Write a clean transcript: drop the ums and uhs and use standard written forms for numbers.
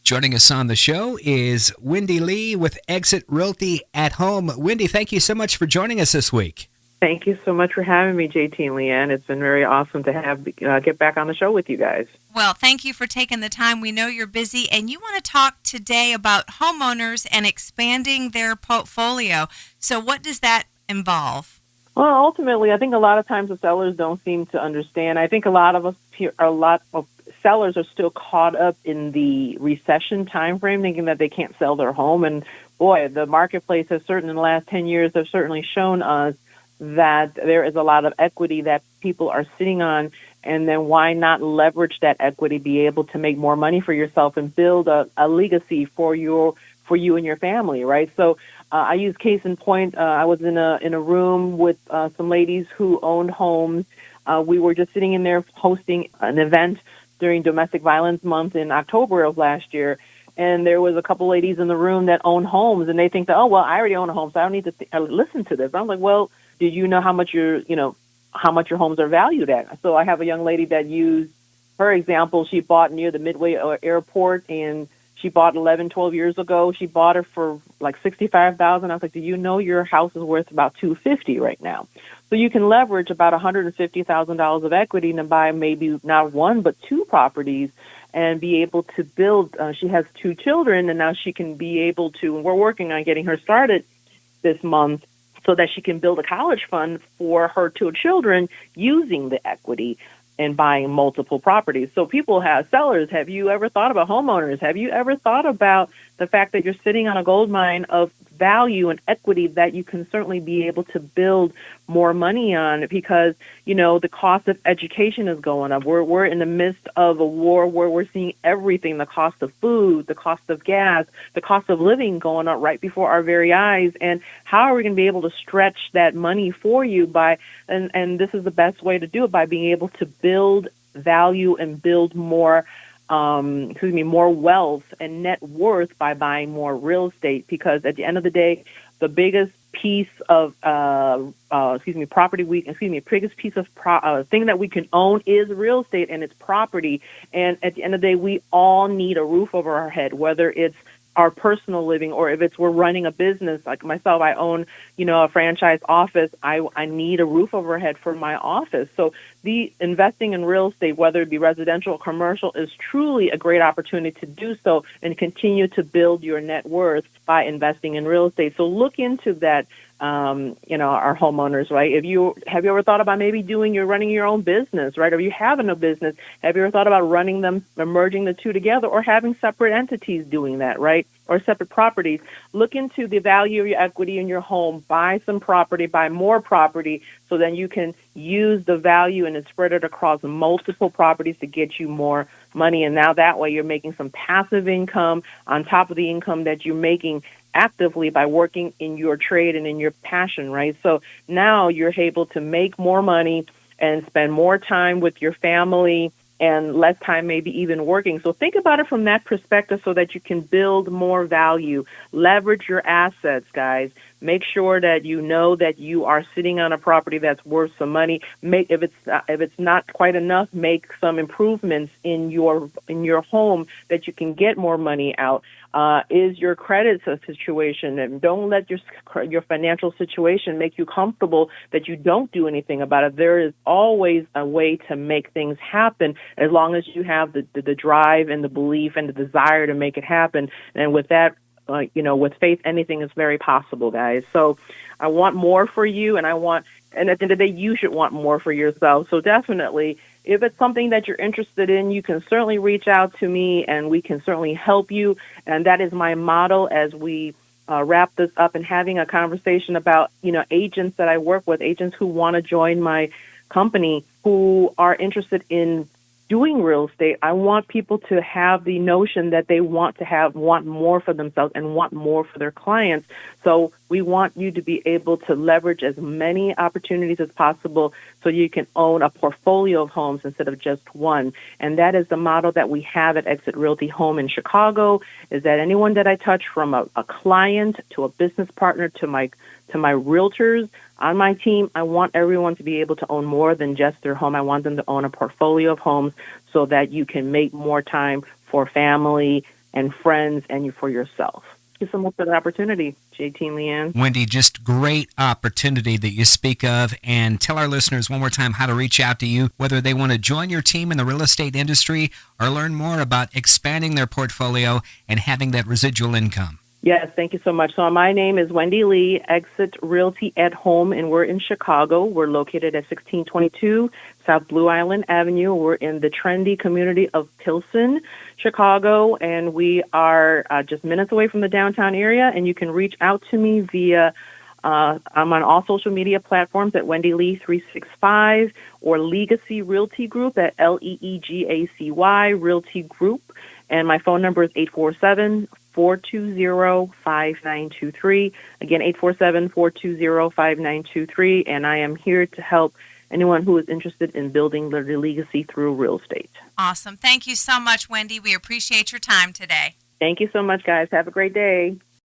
Joining us on the show is Wendy Lee with Exit Realty at Home. Wendy, thank you so much for joining us this week. Thank you so much for having me, JT and Leanne. It's been very awesome to get back on the show with you guys. Well, thank you for taking the time. We know you're busy, and you want to talk today about homeowners and expanding their portfolio. So what does that involve? Well, ultimately, I think a lot of times the sellers don't seem to understand. I think a lot of sellers are still caught up in the recession time frame, thinking that they can't sell their home. And boy, the marketplace has certainly in the last 10 years have certainly shown us that there is a lot of equity that people are sitting on, and then why not leverage that equity, be able to make more money for yourself and build a legacy for you and your family, right? So I use case in point. I was in a room with some ladies who owned homes. We were just sitting in there hosting an event during Domestic Violence Month in October of last year. And there was a couple ladies in the room that own homes, and they think that, oh, well, I already own a home, so I don't need to listen to this. I'm like, well, do you know how much your homes are valued at? So I have a young lady that used her example. She bought near the Midway Airport, and she bought 11, 12 years ago. She bought it for like $65,000. I was like, do you know your house is worth about $250,000 right now? So you can leverage about $150,000 of equity to buy maybe not one but two properties and be able to build. She has two children, and now she can be able to, and we're working on getting her started this month so that she can build a college fund for her two children using the equity and buying multiple properties. So sellers, have you ever thought about homeowners? Have you ever thought about the fact that you're sitting on a gold mine of value and equity that you can certainly be able to build more money on? Because, the cost of education is going up. We're in the midst of a war where we're seeing everything, the cost of food, the cost of gas, the cost of living going up right before our very eyes. And how are we going to be able to stretch that money for you and this is the best way to do it, by being able to build value and build more wealth and net worth by buying more real estate. Because at the end of the day, the biggest piece of biggest piece of thing that we can own is real estate, and it's property. And at the end of the day, we all need a roof over our head, whether it's our personal living or if we're running a business. Like myself, I own, a franchise office. I need a roof over my head for my office. So the investing in real estate, whether it be residential or commercial, is truly a great opportunity to do so and continue to build your net worth by investing in real estate. So look into that. Our homeowners, right? Have you ever thought about maybe running your own business, right? Or you having a business? Have you ever thought about running them, merging the two together, or having separate entities doing that, right? Or separate properties? Look into the value of your equity in your home. Buy some property, buy more property, so then you can use the value and spread it across multiple properties to get you more money. And now that way you're making some passive income on top of the income that you're making actively by working in your trade and in your passion, right? So now you're able to make more money and spend more time with your family and less time maybe even working. So think about it from that perspective so that you can build more value. Leverage your assets, guys. Make sure that you know that you are sitting on a property that's worth some money. If it's not quite enough, make some improvements in your home that you can get more money out. Is your credit situation, and don't let your financial situation make you comfortable that you don't do anything about it. There is always a way to make things happen as long as you have the drive and the belief and the desire to make it happen. And with that, with faith, anything is very possible, guys. So I want more for you, and at the end of the day, you should want more for yourself. So definitely, if it's something that you're interested in, you can certainly reach out to me, and we can certainly help you. And that is my motto as we wrap this up and having a conversation about, agents that I work with, agents who want to join my company, who are interested in doing real estate. I want people to have the notion that they want more for themselves and want more for their clients. So we want you to be able to leverage as many opportunities as possible so you can own a portfolio of homes instead of just one. And that is the model that we have at Exit Realty Home in Chicago, is that anyone that I touch, from a client to a business partner to my realtors on my team, I want everyone to be able to own more than just their home. I want them to own a portfolio of homes so that you can make more time for family, and friends and for yourself. Thank you so much for the opportunity, JT and Leanne. Wendy, just great opportunity that you speak of. And tell our listeners one more time how to reach out to you, whether they want to join your team in the real estate industry or learn more about expanding their portfolio and having that residual income. Yes, thank you so much. So my name is Wendy Lee, Exit Realty at Home, and we're in Chicago. We're located at 1622 South Blue Island Avenue. We're in the trendy community of Pilsen, Chicago, and we are just minutes away from the downtown area. And you can reach out to me via, I'm on all social media platforms at Wendy Lee 365 or Legacy Realty Group at LEEGACY Realty Group. And my phone number is 847-420-5923. Again, 847-420-5923. And I am here to help anyone who is interested in building their legacy through real estate. Awesome. Thank you so much, Wendy. We appreciate your time today. Thank you so much, guys. Have a great day.